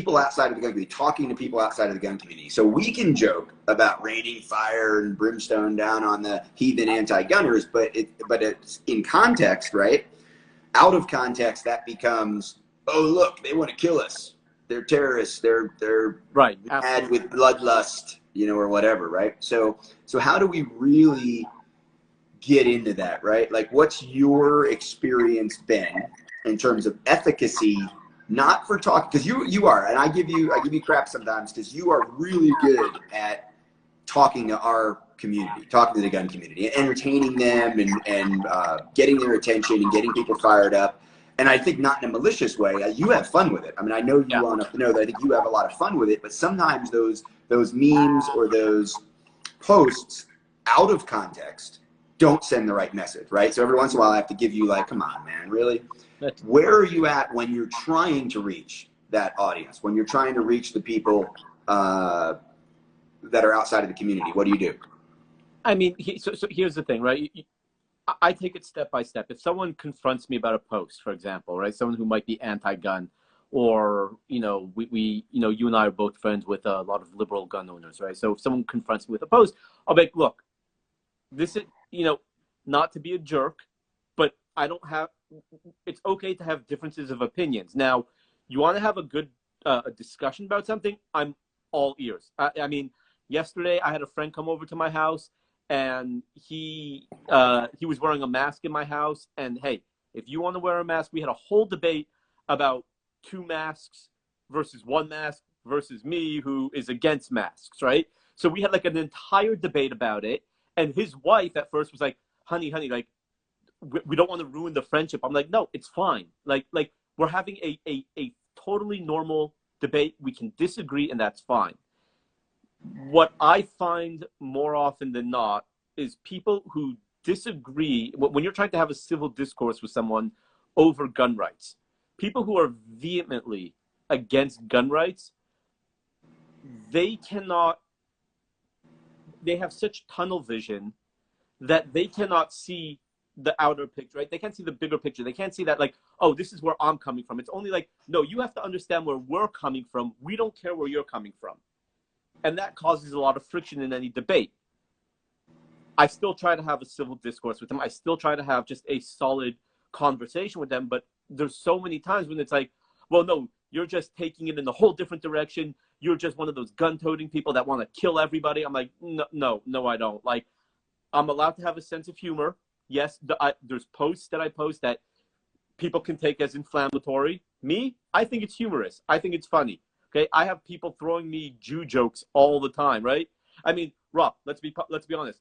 people outside of the gun community, talking to people outside of the gun community. So we can joke about raining fire and brimstone down on the heathen anti-gunners, but it's in context, right? Out of context, that becomes, oh, look, they want to kill us. They're terrorists. They're right, mad with bloodlust, you know, or whatever, right? So how do we really get into that, right? Like, what's your experience been in terms of efficacy? Not for talking, because you are, and I give you crap sometimes because you are really good at talking to our community, talking to the gun community, entertaining them and getting their attention and getting people fired up. And I think not in a malicious way. You have fun with it. I mean, I know you well enough to know that I think you have a lot of fun with it. But sometimes those memes or those posts out of context don't send the right message, right? So every once in a while, I have to give you like, come on, man, really? Where are you at when you're trying to reach that audience? When you're trying to reach the people that are outside of the community? What do you do? I mean, so here's the thing, right? I take it step by step. If someone confronts me about a post, for example, right, someone who might be anti-gun, or you know, we you know, you and I are both friends with a lot of liberal gun owners, right? So if someone confronts me with a post, I'll be like, look, this is, you know, not to be a jerk, but I don't have. It's okay to have differences of opinions. Now, you want to have a good a discussion about something, I'm all ears. I mean, yesterday I had a friend come over to my house, and he was wearing a mask in my house. And hey, if you want to wear a mask, we had a whole debate about 2 masks versus 1 mask versus me, who is against masks, right? So we had like an entire debate about it. And his wife at first was like, honey, like, we don't want to ruin the friendship. I'm like, no, it's fine. Like we're having a totally normal debate. We can disagree, and that's fine. What I find more often than not is people who disagree, when you're trying to have a civil discourse with someone over gun rights, people who are vehemently against gun rights, they have such tunnel vision that they cannot see the outer picture, right? They can't see the bigger picture. They can't see that, like, oh, this is where I'm coming from. It's only like, no, you have to understand where we're coming from. We don't care where you're coming from. And that causes a lot of friction in any debate. I still try to have a civil discourse with them. I still try to have just a solid conversation with them. But there's so many times when it's like, well, no, you're just taking it in a whole different direction. You're just one of those gun-toting people that want to kill everybody. I'm like, no, I don't. Like, I'm allowed to have a sense of humor. Yes, there's posts that I post that people can take as inflammatory. Me, I think it's humorous. I think it's funny. Okay, I have people throwing me Jew jokes all the time, right? I mean, Rob, let's be honest.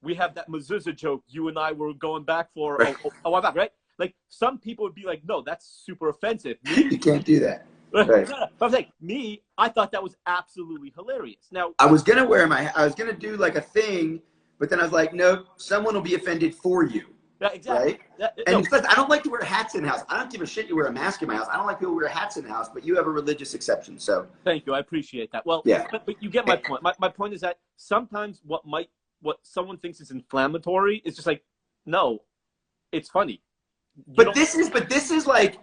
We have that mezuzah joke you and I were going back for a while back, right? Like, some people would be like, no, that's super offensive. Me, you can't do that. Right. But I'm saying, me, I thought that was absolutely hilarious. Now, I was gonna do like a thing, but then I was like, no, someone will be offended for you. Yeah, exactly. Right? And no. I don't like to wear hats in the house. I don't give a shit you wear a mask in my house. I don't like people who wear hats in the house, but you have a religious exception. So thank you. I appreciate that. Well, yeah. But you get my point. My point is that sometimes what someone thinks is inflammatory is just like, no, it's funny. But this is like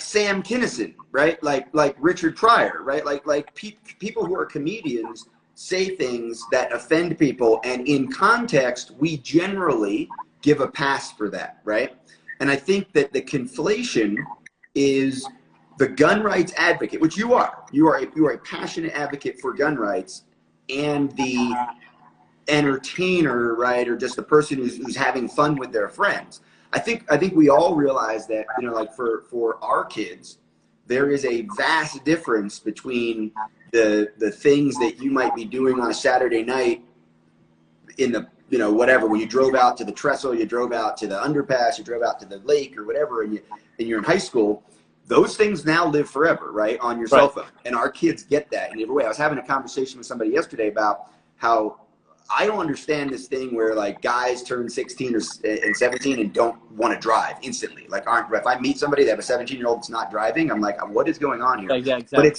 Sam Kinison, right? Like Richard Pryor, right? Like people who are comedians say things that offend people, and in context, we generally give a pass for that, right? And I think that the conflation is the gun rights advocate, which you are. You are a passionate advocate for gun rights, and the entertainer, right, or just the person who's having fun with their friends. I think we all realize that, you know, like for our kids, there is a vast difference between the things that you might be doing on a Saturday night in the, you know, whatever, when you drove out to the trestle, you drove out to the underpass, you drove out to the lake or whatever, and you're in high school. Those things now live forever, right, on your cell phone. And our kids get that in every way. I was having a conversation with somebody yesterday about how I don't understand this thing where like guys turn 16 and 17 and don't want to drive instantly. Like, if I meet somebody that have a 17-year-old that's not driving, I'm like, what is going on here? Yeah, exactly.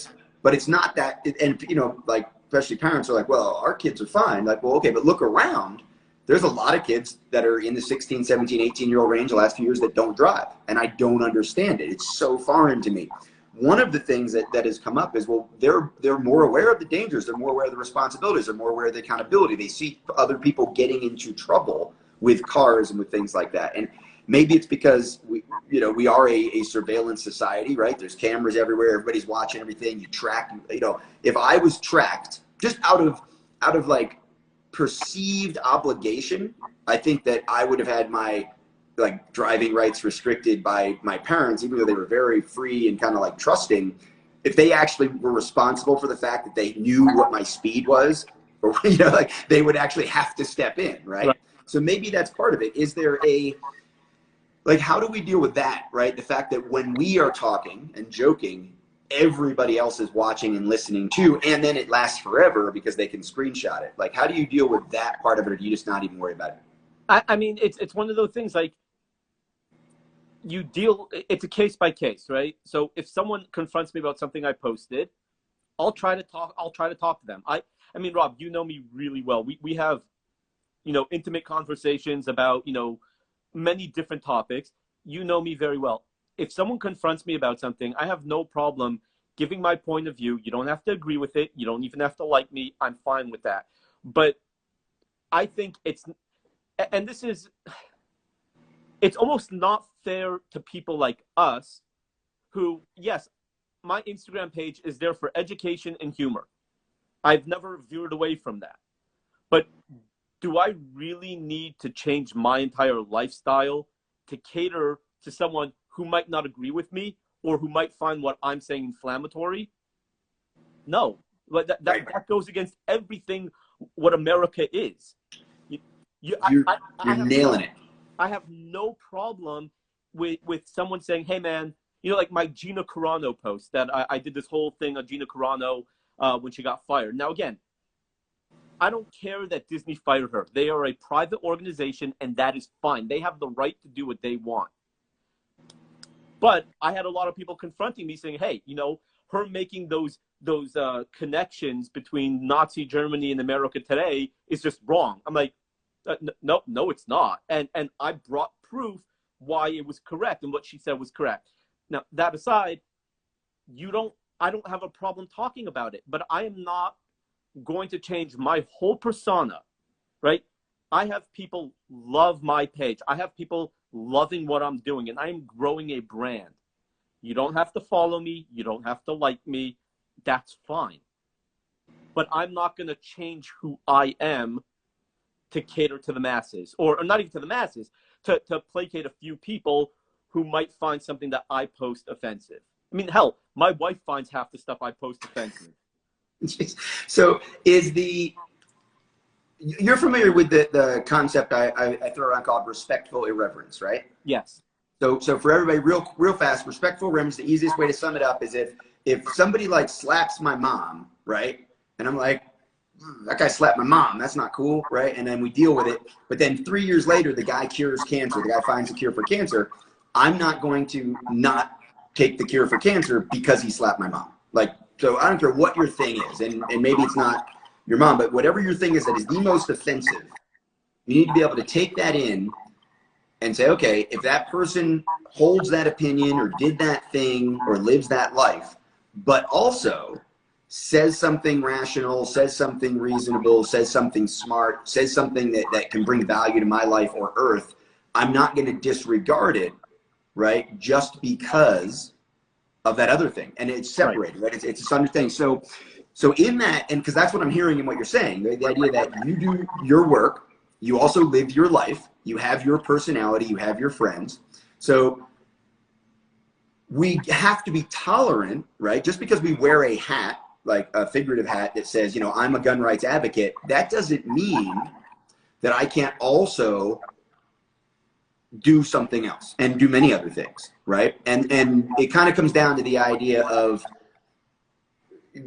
But it's not that. And you know, like, especially parents are like, well, our kids are fine. Like, well, okay, but look around. there's a lot of kids that are in the 16, 17, 18-year-old range the last few years that don't drive. And I don't understand it. It's so foreign to me. One of the things that has come up is, well, they're more aware of the dangers. They're more aware of the responsibilities. They're more aware of the accountability. They see other people getting into trouble with cars and with things like that. And maybe it's because we are a surveillance society, right? There's cameras everywhere. Everybody's watching everything. You track, if I was tracked just out of like perceived obligation, I think that I would have had my like driving rights restricted by my parents, even though they were very free and kind of like trusting. If they actually were responsible for the fact that they knew what my speed was, or like they would actually have to step in, right? So maybe that's part of it. Is there like, how do we deal with that, right? The fact that when we are talking and joking, everybody else is watching and listening too, and then it lasts forever because they can screenshot it. Like, how do you deal with that part of it, or do you just not even worry about it? I mean, it's one of those things, like, it's a case by case, right? So if someone confronts me about something I posted, I'll try to talk to them. I mean, Rob, you know me really well. We have, intimate conversations about, many different topics. You know me very well. If someone confronts me about something, I have no problem giving my point of view. You don't have to agree with it. You don't even have to like me. I'm fine with that. But I think it's almost not fair to people like us who, yes, my Instagram page is there for education and humor. I've never veered away from that. But do I really need to change my entire lifestyle to cater to someone who might not agree with me or who might find what I'm saying inflammatory? No. But that goes against everything what America is. You're nailing it. I have no problem with someone saying, hey, man, like my Gina Carano post that I did this whole thing on Gina Carano when she got fired. Now, again, I don't care that Disney fired her. They are a private organization, and that is fine. They have the right to do what they want. But I had a lot of people confronting me saying, hey, her making those connections between Nazi Germany and America today is just wrong. I'm like, no, it's not. And I brought proof why it was correct and what she said was correct. Now, that aside, I don't have a problem talking about it, but I am not going to change my whole persona, right? I have people love my page. I have people loving what I'm doing, and I'm growing a brand. You don't have to follow me. You don't have to like me. That's fine. But I'm not going to change who I am to cater to the masses, or not even to the masses, to placate a few people who might find something that I post offensive. I mean, hell, my wife finds half the stuff I post offensive. So you're familiar with the concept I throw around called respectful irreverence, right? Yes. So for everybody, real fast, respectful irreverence, the easiest way to sum it up is if somebody like slaps my mom, right? And I'm like, that guy slapped my mom. That's not cool, right? And then we deal with it. But then 3 years later, the guy cures cancer. The guy finds a cure for cancer. I'm not going to not take the cure for cancer because he slapped my mom. Like, so I don't care what your thing is, and maybe it's not your mom, but whatever your thing is that is the most offensive, you need to be able to take that in and say, okay, if that person holds that opinion or did that thing or lives that life, but also says something rational, says something reasonable, says something smart, says something that can bring value to my life or earth, I'm not going to disregard it, right, just because of that other thing. And it's separated, right? It's this understanding. So in that, and because that's what I'm hearing in what you're saying, the idea that you do your work, you also live your life, you have your personality, you have your friends. So we have to be tolerant, right? Just because we wear a hat, like a figurative hat that says, I'm a gun rights advocate, that doesn't mean that I can't also do something else and do many other things, right? And it kind of comes down to the idea of,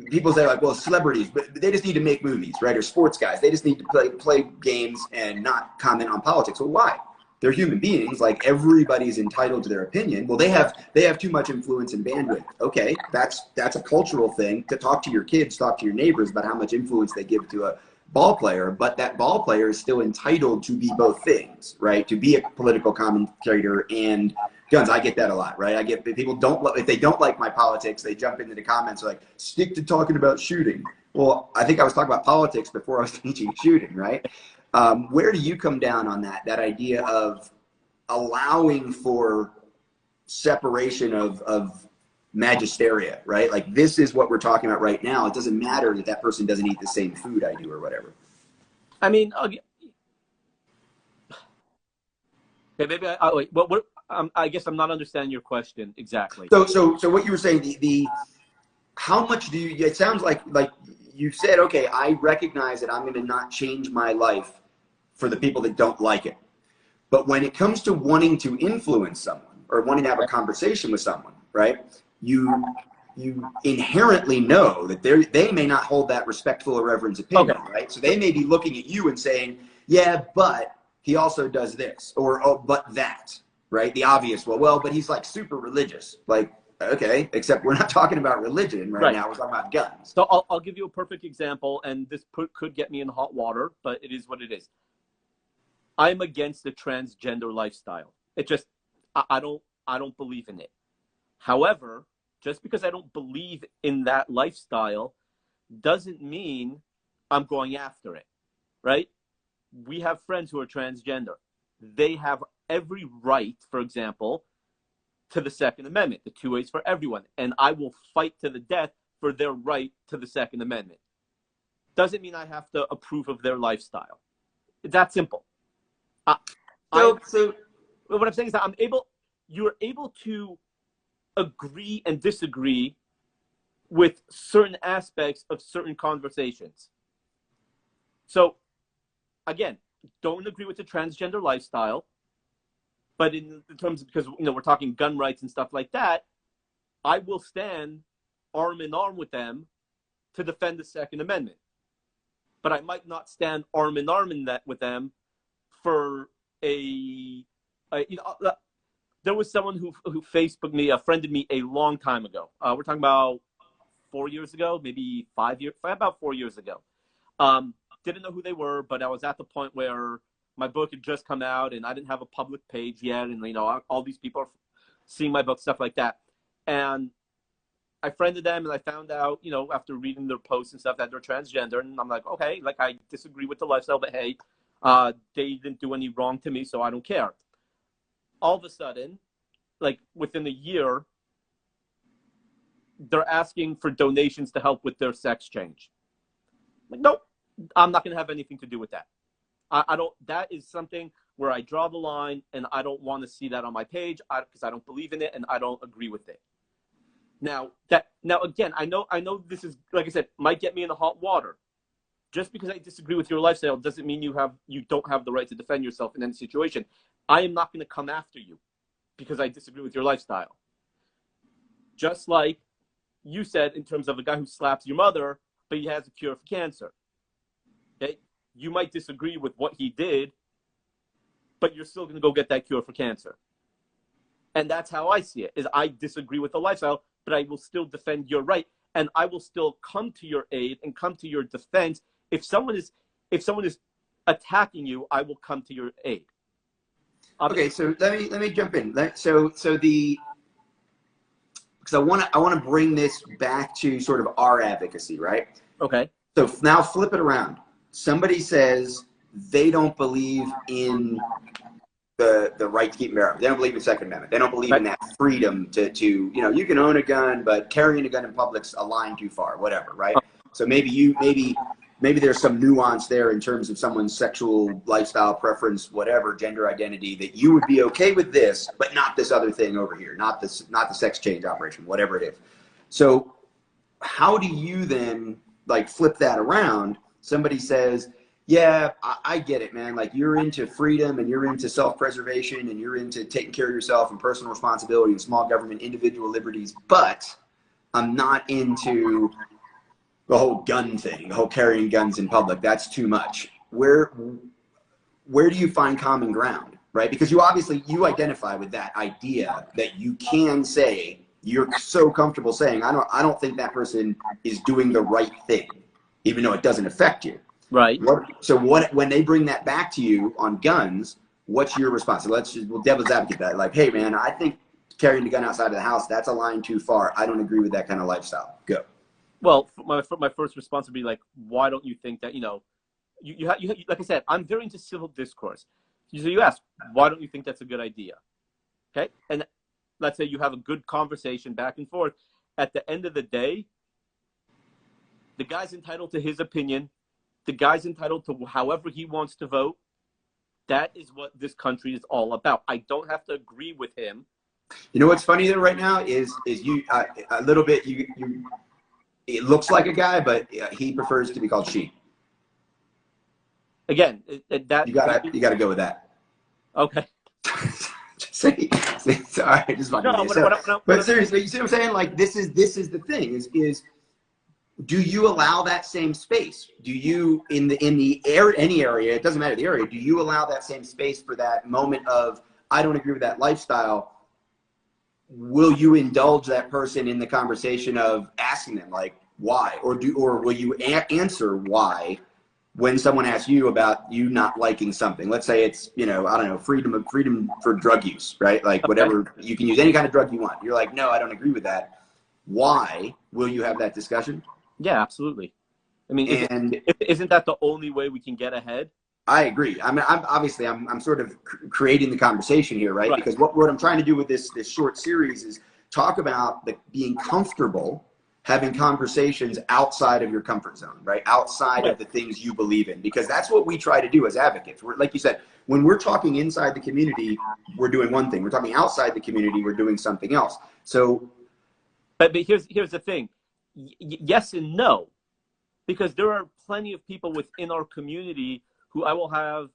people say like, well, celebrities, but they just need to make movies, right? Or sports guys, they just need to play games and not comment on politics. Well, why? They're human beings. Like, everybody's entitled to their opinion. Well, they have too much influence and bandwidth. Okay, that's a cultural thing. To talk to your kids, talk to your neighbors about how much influence they give to ball player, but that ball player is still entitled to be both things, right? To be a political commentator and guns. I get that a lot, right? I get people if they don't like my politics, they jump into the comments like, stick to talking about shooting. Well, I think I was talking about politics before I was teaching shooting, right? Where do you come down on that idea of allowing for separation of magisteria, right? Like, this is what we're talking about right now. It doesn't matter that that person doesn't eat the same food I do or whatever. I mean, okay, maybe wait. What? I guess I'm not understanding your question exactly. So what you were saying, how much do you? It sounds like you said, okay, I recognize that I'm going to not change my life for the people that don't like it. But when it comes to wanting to influence someone or wanting to have a conversation with someone, right? You inherently know that they may not hold that respectful or reverent opinion, okay, right? So they may be looking at you and saying, yeah, but he also does this, or oh, but that, right? The obvious, well, but he's like super religious. Like, okay, except we're not talking about religion right now. We're talking about guns. So I'll give you a perfect example, and this could get me in hot water, but it is what it is. I'm against the transgender lifestyle. It just, I don't believe in it. However, just because I don't believe in that lifestyle doesn't mean I'm going after it, right? We have friends who are transgender. They have every right, for example, to the Second Amendment, the 2 ways for everyone. And I will fight to the death for their right to the Second Amendment. Doesn't mean I have to approve of their lifestyle. It's that simple. So what I'm saying is that you're able to agree and disagree with certain aspects of certain conversations. So again, don't agree with the transgender lifestyle, but in terms of, because we're talking gun rights and stuff like that, I will stand arm in arm with them to defend the Second Amendment. But I might not stand arm in arm with them for there was someone who Facebooked me, friended me a long time ago. We're talking about 4 years ago, maybe 5 years, about 4 years ago. Didn't know who they were, but I was at the point where my book had just come out and I didn't have a public page yet. And, all these people are seeing my book, stuff like that. And I friended them and I found out, after reading their posts and stuff, that they're transgender. And I'm like, okay, like, I disagree with the lifestyle, but hey, they didn't do any wrong to me, so I don't care. All of a sudden, like within a year, they're asking for donations to help with their sex change. Like, nope, I'm not going to have anything to do with that. I don't. That is something where I draw the line, and I don't want to see that on my page because I don't believe in it and I don't agree with it. Now again, I know this is, like I said, might get me in the hot water. Just because I disagree with your lifestyle doesn't mean you don't have the right to defend yourself in any situation. I am not going to come after you because I disagree with your lifestyle. Just like you said in terms of a guy who slaps your mother, but he has a cure for cancer. Okay? You might disagree with what he did, but you're still going to go get that cure for cancer. And that's how I see it, is I disagree with the lifestyle, but I will still defend your right. And I will still come to your aid and come to your defense. If someone is attacking you, I will come to your aid. Okay, so let me jump in. Because I want to bring this back to sort of our advocacy, right? Okay. So now flip it around. Somebody says they don't believe in the right to keep and bear arms. They don't believe in the Second Amendment. They don't believe in that freedom to you can own a gun, but carrying a gun in public's a line too far, whatever, right? So maybe there's some nuance there in terms of someone's sexual lifestyle preference, whatever, gender identity, that you would be okay with this, but not this other thing over here, not the sex change operation, whatever it is. So how do you then like flip that around? Somebody says, yeah, I get it, man. Like, you're into freedom and you're into self-preservation and you're into taking care of yourself and personal responsibility and small government, individual liberties, but I'm not into the whole gun thing, the whole carrying guns in public. That's too much. Where do you find common ground, right? Because you identify with that idea that you can say, you're so comfortable saying, I don't think that person is doing the right thing, even though it doesn't affect you. Right. When they bring that back to you on guns, what's your response? So we'll devil's advocate that. Like, hey man, I think carrying the gun outside of the house, that's a line too far. I don't agree with that kind of lifestyle. Go. Well, my first response would be like, why don't you think that, you like I said, I'm very into civil discourse. So you ask, why don't you think that's a good idea? Okay. And let's say you have a good conversation back and forth. At the end of the day, the guy's entitled to his opinion. The guy's entitled to however he wants to vote. That is what this country is all about. I don't have to agree with him. You know what's funny though right now is you a little bit you it looks like a guy, but he prefers to be called she. Again, you gotta go with that. Okay. Sorry, just fucking. But seriously, you see what I'm saying? Like this is the thing is do you allow that same space? Do you in the area, any area, it doesn't matter the area, do you allow that same space for that moment of I don't agree with that lifestyle? Will you indulge that person in the conversation of asking them like why, or will you answer why when someone asks you about you not liking something? Let's say it's, I don't know, freedom for drug use, right? Like whatever, you can use any kind of drug you want. You're like, no, I don't agree with that. Why? Will you have that discussion? Yeah, absolutely. I mean, isn't that the only way we can get ahead? I agree. I mean, I'm sort of creating the conversation here, right? Because what I'm trying to do with this short series is talk about being comfortable having conversations outside of your comfort zone, right? Outside of the things you believe in, because that's what we try to do as advocates. Like you said, when we're talking inside the community, we're doing one thing. We're talking outside the community, we're doing something else. So, but here's the thing. Yes and no, because there are plenty of people within our community who I will have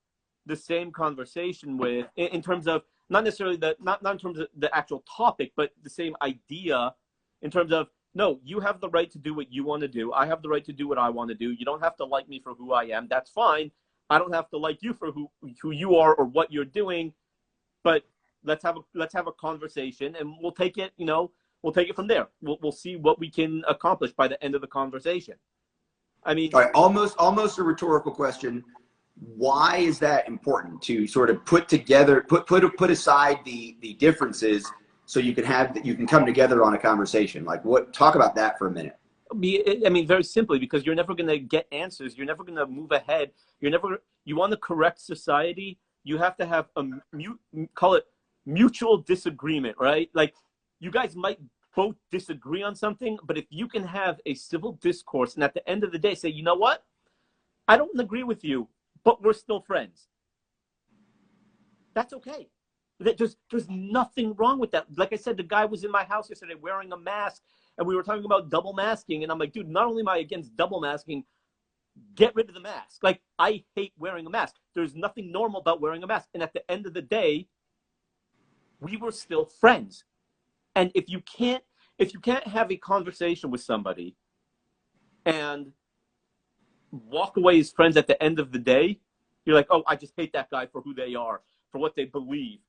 the same conversation with in terms of not necessarily not in terms of the actual topic, but the same idea in terms of, no, you have the right to do what you want to do. I have the right to do what I want to do. You don't have to like me for who I am. That's fine. I don't have to like you for who you are or what you're doing. But let's have a conversation, and we'll take it. We'll take it from there. We'll see what we can accomplish by the end of the conversation. I mean, all right, almost a rhetorical question. Why is that important to sort of put aside the differences so you can come together on a conversation? Like talk about that for a minute. I mean, very simply, because you're never going to get answers. You're never going to move ahead. You want to correct society. You have to have call it mutual disagreement, right? Like you guys might both disagree on something, but if you can have a civil discourse and at the end of the day say, you know what? I don't agree with you, but we're still friends. That's okay. There's nothing wrong with that. Like I said, the guy was in my house yesterday wearing a mask, and we were talking about double masking, and I'm like, dude, not only am I against double masking, get rid of the mask. Like, I hate wearing a mask. There's nothing normal about wearing a mask. And at the end of the day, we were still friends. And if you can't have a conversation with somebody and walk away as friends at the end of the day, you're like, oh, I just hate that guy for who they are, for what they believe.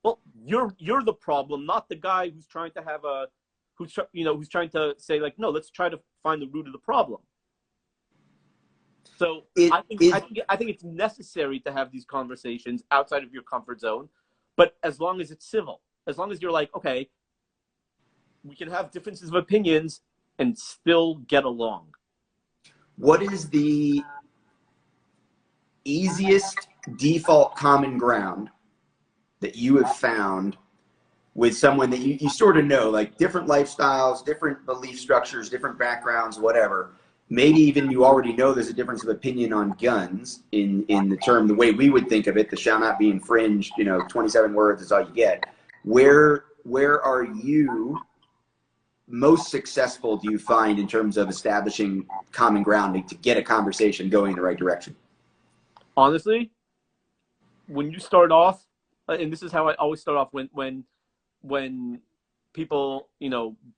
Well, you're the problem, not the guy who's trying to who's trying to say like, no, let's try to find the root of the problem. So I think it's necessary to have these conversations outside of your comfort zone, but as long as it's civil, as long as you're like, okay, we can have differences of opinions and still get along. What is the easiest default common ground that you have found with someone that you sort of know, like different lifestyles, different belief structures, different backgrounds, whatever? Maybe even you already know there's a difference of opinion on guns in the term, the way we would think of it, the shall not be infringed, 27 words is all you get. Where are you most successful, do you find, in terms of establishing common ground to get a conversation going in the right direction? Honestly, when you start off, and this is how I always start off when people,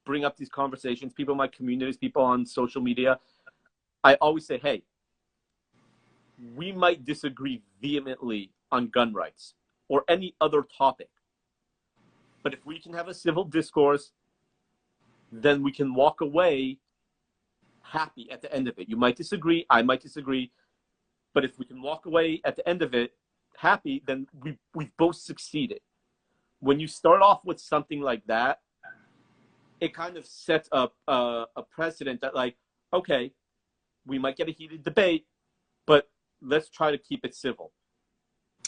bring up these conversations, people in my communities, people on social media, I always say, hey, we might disagree vehemently on gun rights or any other topic, but if we can have a civil discourse, then we can walk away happy at the end of it. You might disagree, I might disagree, But if we can walk away at the end of it happy, then we've both succeeded. When you start off with something like that, it kind of sets up a precedent that, like, okay, we might get a heated debate, but let's try to keep it civil.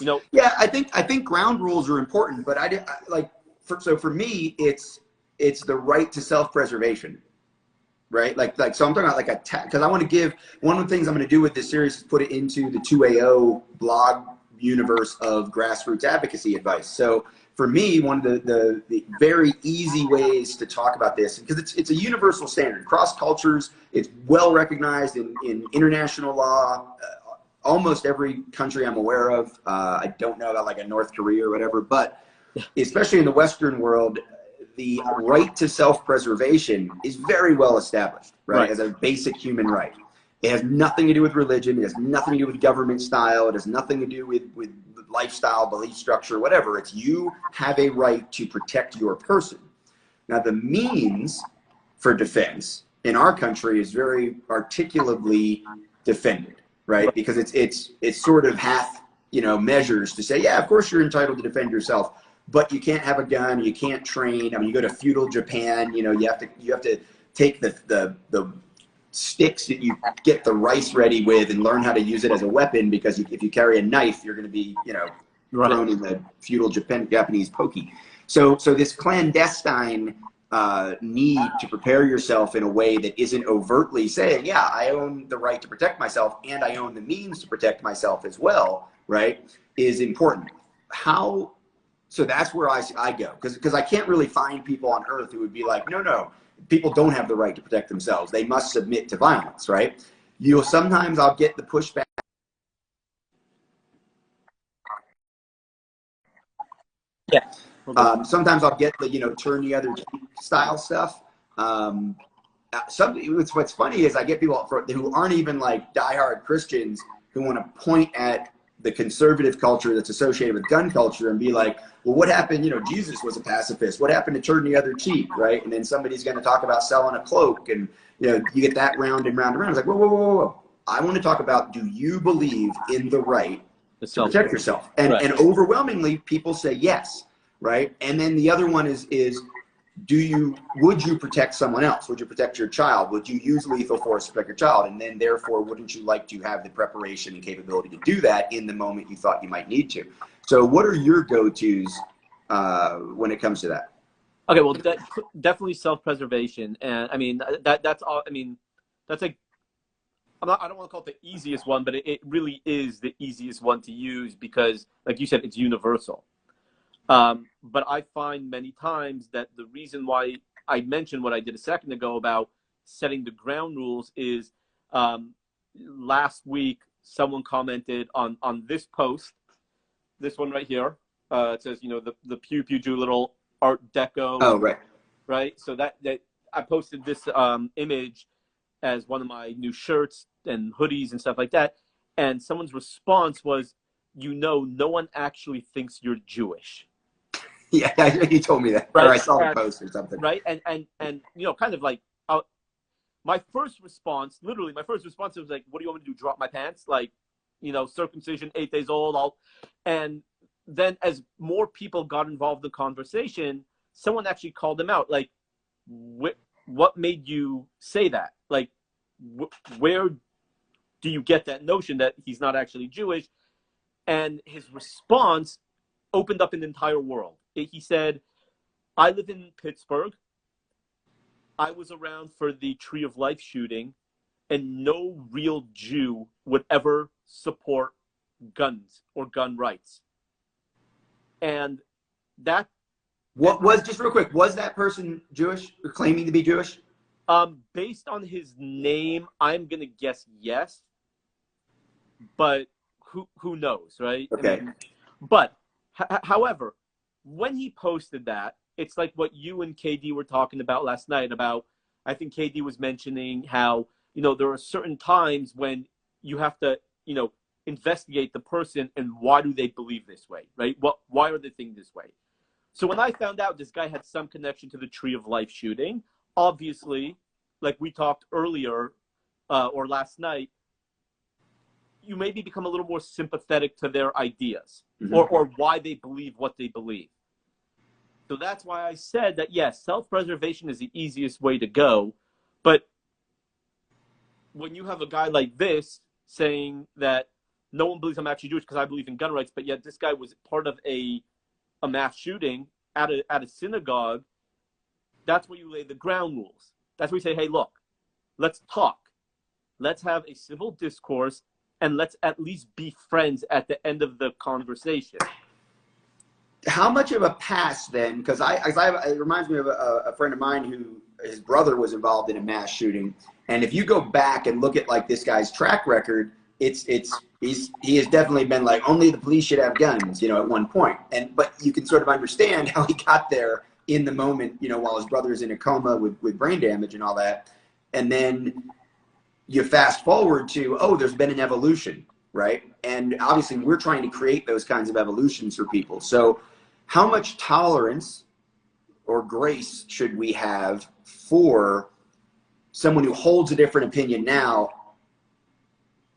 You know? Yeah, I think ground rules are important, but so for me, it's the right to self-preservation, right? So I'm talking about because I want to give, one of the things I'm going to do with this series is put it into the 2AO blog universe of grassroots advocacy advice. So for me, one of the very easy ways to talk about this, because it's a universal standard, cross cultures, it's well recognized in international law. Almost every country I'm aware of. I don't know about like a North Korea or whatever, but especially in the Western world, the right to self-preservation is very well established, right? As a basic human right. It has nothing to do with religion. It has nothing to do with government style. It has nothing to do with lifestyle, belief structure, whatever. It's you have a right to protect your person. Now, the means for defense in our country is very articulately defended. Right, because it's sort of half, measures to say, yeah, of course you're entitled to defend yourself, but you can't have a gun, you can't train. I mean, you go to feudal Japan, you have to take the sticks that you get the rice ready with and learn how to use it as a weapon, because if you carry a knife, you're going to be thrown in the feudal Japanese pokey. So this clandestine need to prepare yourself in a way that isn't overtly saying, yeah, I own the right to protect myself and I own the means to protect myself as well, right, is important. So that's where I go, because I can't really find people on earth who would be like, no, people don't have the right to protect themselves. They must submit to violence, right? Sometimes I'll get the pushback. Yeah. Sometimes I'll get the, turn the other cheek style stuff. What's funny is I get people who aren't even like diehard Christians who want to point at the conservative culture that's associated with gun culture and be like, well, what happened? Jesus was a pacifist. What happened to turn the other cheek, right? And then somebody's going to talk about selling a cloak, and you get that round and round and round. It's like, whoa. I want to talk about, do you believe in the right to protect yourself? And overwhelmingly, people say yes. Right. And then the other one is would you protect someone else? Would you protect your child? Would you use lethal force to protect your child? And then therefore, wouldn't you like to have the preparation and capability to do that in the moment you thought you might need to? So what are your go-tos when it comes to that? Okay, well, definitely self-preservation. And I mean, that's all. I mean, that's like, I don't want to call it the easiest one, but it really is the easiest one to use because, like you said, it's universal. But I find many times that the reason why I mentioned what I did a second ago about setting the ground rules is last week someone commented on this post, this one right here. It says, the Pew Pew Jew little Art Deco. Oh, right. Right. So that I posted this image as one of my new shirts and hoodies and stuff like that. And someone's response was, no one actually thinks you're Jewish. Yeah, you told me that. Right. Or I saw the post or something. Right. And kind of like my first response was like, what do you want me to do? Drop my pants? Like, circumcision, 8 days old. And then as more people got involved in the conversation, someone actually called them out. Like, what made you say that? Like, where do you get that notion that he's not actually Jewish? And his response opened up an entire world. He said, I live in Pittsburgh. I was around for the Tree of Life shooting, and no real Jew would ever support guns or gun rights. And that... just real quick, was that person Jewish or claiming to be Jewish? Based on his name, I'm going to guess yes. But who knows, right? Okay. I mean, but, however, when he posted that, it's like what you and KD were talking about last night about, I think KD was mentioning how, there are certain times when you have to, investigate the person and why do they believe this way, right? Why are they thinking this way? So when I found out this guy had some connection to the Tree of Life shooting, obviously, like we talked earlier or last night, you maybe become a little more sympathetic to their ideas, Mm-hmm. or why they believe what they believe. So that's why I said that, yes, self-preservation is the easiest way to go. But when you have a guy like this saying that no one believes I'm actually Jewish because I believe in gun rights, but yet this guy was part of a mass shooting at a synagogue, that's where you lay the ground rules. That's where you say, hey, look, let's talk. Let's have a civil discourse, and let's at least be friends at the end of the conversation. How much of a pass then? Because it reminds me of a friend of mine who his brother was involved in a mass shooting, and if you go back and look at like this guy's track record, he has definitely been like, only the police should have guns, at one point. But you can sort of understand how he got there in the moment, while his brother's in a coma with brain damage and all that, and then you fast forward to, there's been an evolution, right? And obviously we're trying to create those kinds of evolutions for people. So how much tolerance or grace should we have for someone who holds a different opinion now,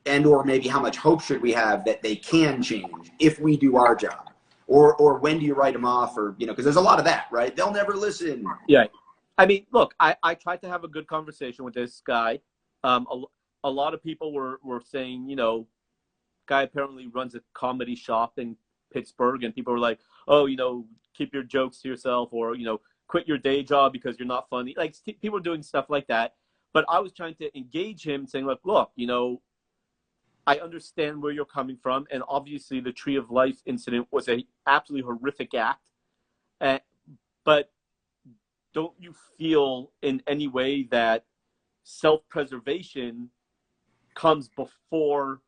and or maybe how much hope should we have that they can change if we do our job? Or when do you write them off? Or, because there's a lot of that, right? They'll never listen. Yeah. I mean, look, I tried to have a good conversation with this guy. A lot of people were saying, guy apparently runs a comedy shop in Pittsburgh, and people were like, oh, keep your jokes to yourself, or, quit your day job because you're not funny. Like, people are doing stuff like that. But I was trying to engage him, saying, look, I understand where you're coming from, and obviously the Tree of Life incident was a absolutely horrific act. But don't you feel in any way that self-preservation comes before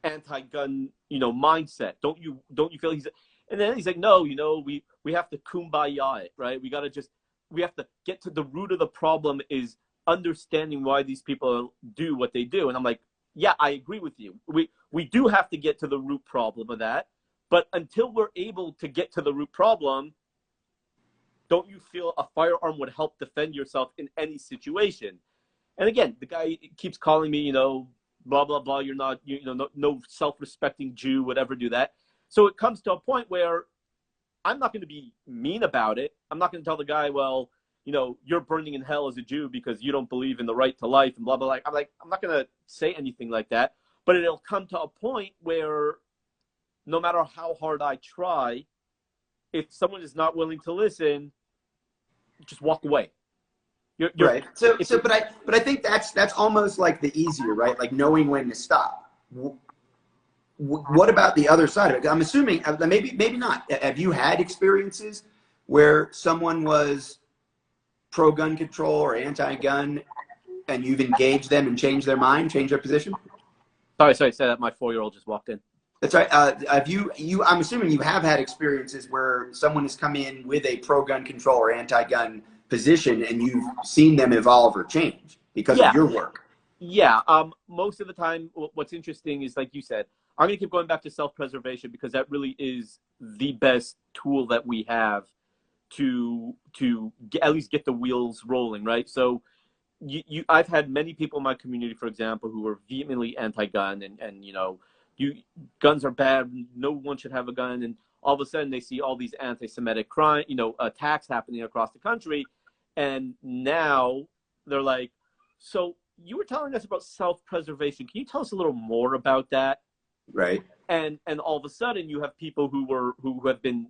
anti-gun, mindset? Don't you feel and then he's like, no, we have to kumbaya it, right? We have to get to the root of the problem, is understanding why these people do what they do. And I'm like, yeah, I agree with you. We do have to get to the root problem of that. But until we're able to get to the root problem, don't you feel a firearm would help defend yourself in any situation? And again, the guy keeps calling me, blah, blah, blah. You're not, no self-respecting Jew would ever do that. So it comes to a point where I'm not going to be mean about it. I'm not going to tell the guy, well, you're burning in hell as a Jew because you don't believe in the right to life and blah, blah, blah. I'm not going to say anything like that. But it'll come to a point where no matter how hard I try, if someone is not willing to listen, just walk away. You're right. But I think that's almost like the easier, right? Like knowing when to stop. What about the other side of it? I'm assuming, maybe not. Have you had experiences where someone was pro-gun control or anti-gun, and you've engaged them and changed their mind, changed their position? Sorry, say that. My 4-year-old just walked in. That's right. I'm assuming you have had experiences where someone has come in with a pro-gun control or anti-gun position, and you've seen them evolve or change because of your work. Yeah. Most of the time, what's interesting is, like you said, I'm going to keep going back to self-preservation because that really is the best tool that we have to at least get the wheels rolling, right? So I've had many people in my community, for example, who are vehemently anti-gun and guns are bad, no one should have a gun, and all of a sudden they see all these anti-Semitic crime, attacks happening across the country, and now they're like, so you were telling us about self-preservation. Can you tell us a little more about that? Right. And all of a sudden you have people who have been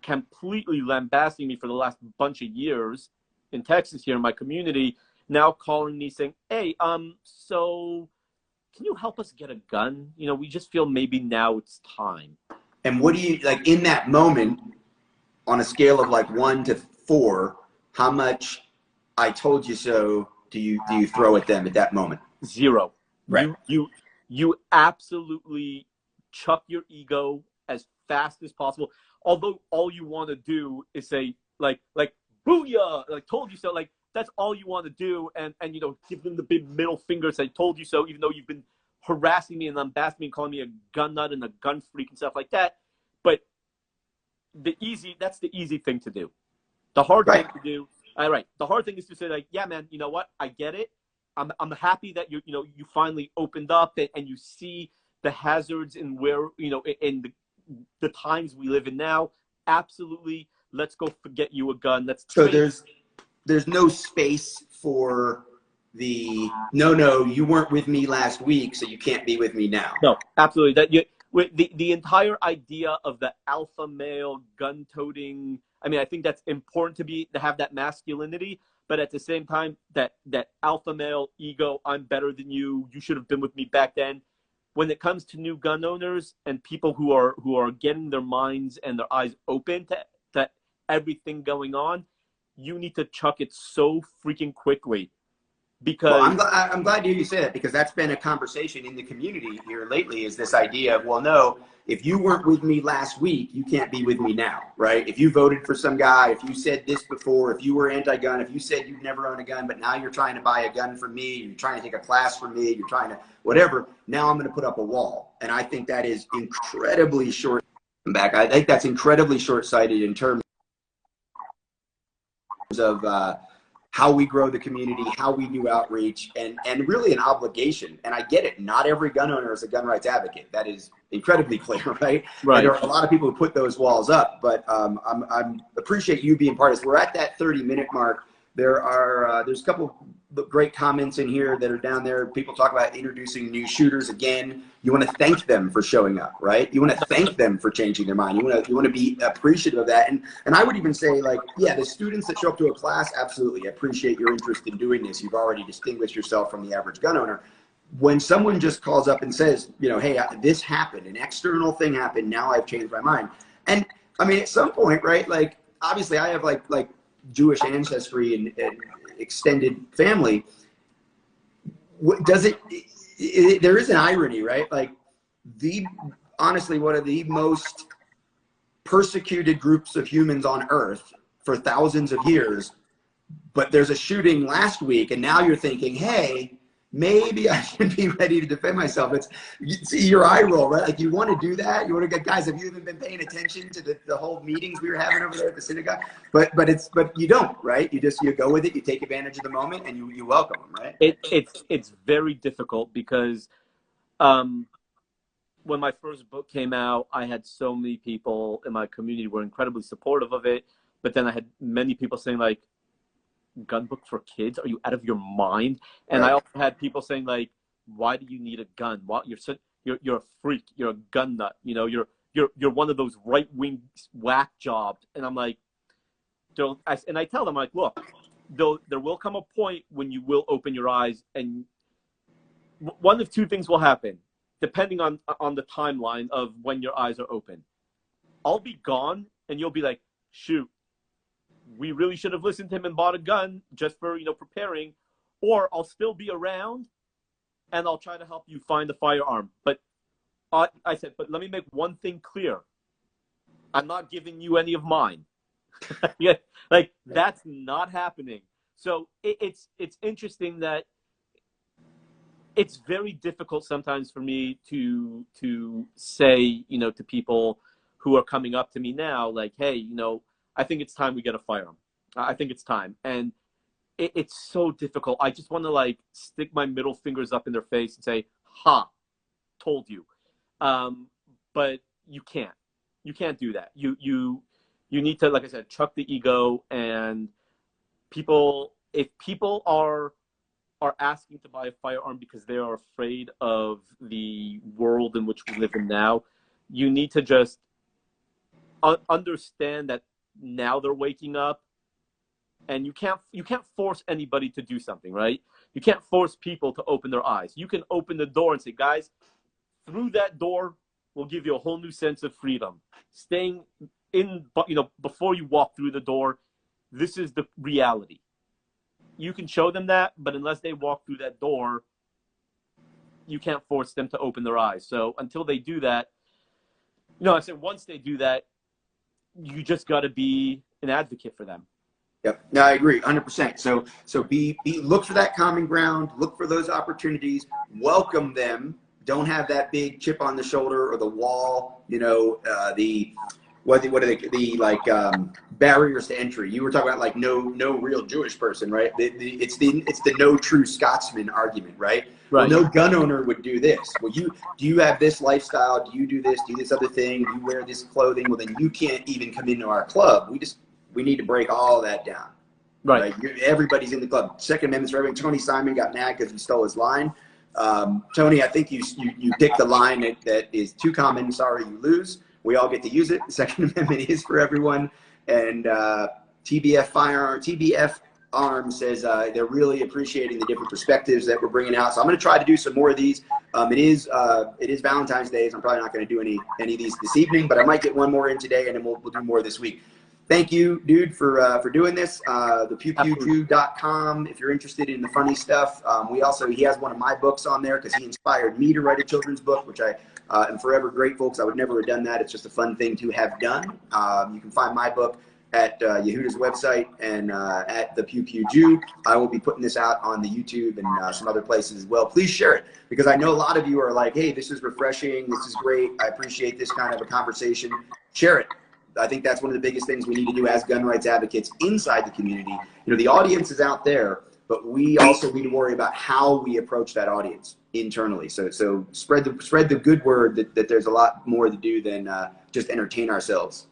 completely lambasting me for the last bunch of years in Texas here in my community, now calling me saying, hey, so can you help us get a gun? We just feel maybe now it's time. And what do you, like, in that moment, on a scale of like 1 to 4, how much I told you so do you throw at them at that moment? 0. Right. You absolutely chuck your ego as fast as possible. Although all you want to do is say like booyah, like told you so. Like that's all you want to do, and give them the big middle finger, say told you so, even though you've been harassing me and lambasting me and calling me a gun nut and a gun freak and stuff like that. But that's the easy thing to do. The hard thing to do, all right. The hard thing is to say like, yeah, man, you know what? I get it. I'm happy that you finally opened up and you see the hazards and where, in the times we live in now. Absolutely. Let's go get you a gun. Let's So train. there's no space for the no, you weren't with me last week, so you can't be with me now. No, absolutely. The entire idea of the alpha male gun toting. I mean, I think that's important to have that masculinity, but at the same time, that alpha male ego, I'm better than you. You should have been with me back then. When it comes to new gun owners and people who are getting their minds and their eyes open to everything going on, you need to chuck it so freaking quickly. Because well, I'm glad to hear you say that, because that's been a conversation in the community here lately, is this idea of, well, no, if you weren't with me last week, you can't be with me now, right? If you voted for some guy, if you said this before, if you were anti-gun, if you said you'd never own a gun, but now you're trying to buy a gun from me, you're trying to take a class from me, you're trying to whatever, now I'm going to put up a wall. And I think that is incredibly I think that's incredibly short-sighted in terms of how we grow the community, how we do outreach, and really an obligation. And I get it. Not every gun owner is a gun rights advocate. That is incredibly clear, right? Right. And there are a lot of people who put those walls up, but I'm appreciate you being part of this. We're at that 30-minute mark. There's a couple great comments in here that are down there. People talk about introducing new shooters again. You want to thank them for showing up, right? You want to thank them for changing their mind. You want to be appreciative of that. And I would even say, like, yeah, the students that show up to a class, absolutely, I appreciate your interest in doing this. You've already distinguished yourself from the average gun owner. When someone just calls up and says, hey, this happened, an external thing happened, now I've changed my mind. And I mean, at some point, right, like, obviously I have like Jewish ancestry and extended family. There is an irony, right? Like, honestly, one of the most persecuted groups of humans on earth for thousands of years, but there's a shooting last week, and now you're thinking, hey, maybe I should be ready to defend myself. You see your eye roll, right? Like, you want to do that. You want to get, guys, have you even been paying attention to the whole meetings we were having over there at the synagogue? But you don't, right? You go with it. You take advantage of the moment, and you welcome them, right? It's very difficult because when my first book came out, I had so many people in my community who were incredibly supportive of it. But then I had many people saying, like, gun book for kids? Are you out of your mind? And right. I also had people saying, like, why do you need a gun? What, you're a freak. You're a gun nut. You're one of those right-wing whack jobs. And I'm like, and I tell them, like, look, there will come a point when you will open your eyes, and one of two things will happen, depending on the timeline of when your eyes are open. I'll be gone, and you'll be like, shoot, we really should have listened to him and bought a gun just for, preparing. Or I'll still be around, and I'll try to help you find a firearm. But I said, but let me make one thing clear. I'm not giving you any of mine. Yeah, like, that's not happening. So it's interesting that it's very difficult sometimes for me to say, to people who are coming up to me now, like, hey, I think it's time we get a firearm. I think it's time. And it's so difficult. I just want to, like, stick my middle fingers up in their face and say, ha, told you. But you can't. You can't do that. You need to, like I said, chuck the ego. And if people are asking to buy a firearm because they are afraid of the world in which we live in now, you need to just understand that now they're waking up, and you can't force anybody to do something, right? You can't force people to open their eyes. You can open the door and say, guys, through that door will give you a whole new sense of freedom. Staying in, before you walk through the door, this is the reality. You can show them that, but unless they walk through that door, you can't force them to open their eyes. So until they do that, I said, once they do that, you just got to be an advocate for them. Yep. No, I agree 100%. So look for that common ground, look for those opportunities, welcome them. Don't have that big chip on the shoulder or the wall, what are the like barriers to entry? You were talking about like no real Jewish person, right? It's the no true Scotsman argument, right? Right. Well, no gun owner would do this. Well, do you have this lifestyle? Do you do this other thing? You wear this clothing? Well, then you can't even come into our club. We need to break all that down. Right. Everybody's in the club. Second Amendment's for everyone. Tony Simon got mad because he stole his line. Tony, I think you picked the line that is too common. Sorry, you lose. We all get to use it. The Second Amendment is for everyone. And TBF Arms says they're really appreciating the different perspectives that we're bringing out. So I'm going to try to do some more of these. It is Valentine's Day, so I'm probably not going to do any of these this evening, but I might get one more in today, and then we'll do more this week. Thank you, dude, for doing this. ThePewPewJew.com if you're interested in the funny stuff. He has one of my books on there because he inspired me to write a children's book, which I am forever grateful because I would never have done that. It's just a fun thing to have done. You can find my book at Yehuda's website and at The Pew Pew Jew. I will be putting this out on the YouTube and some other places as well. Please share it because I know a lot of you are like, hey, this is refreshing. This is great. I appreciate this kind of a conversation. Share it. I think that's one of the biggest things we need to do as gun rights advocates inside the community. The audience is out there, but we also need to worry about how we approach that audience internally. So spread the good word that there's a lot more to do than just entertain ourselves.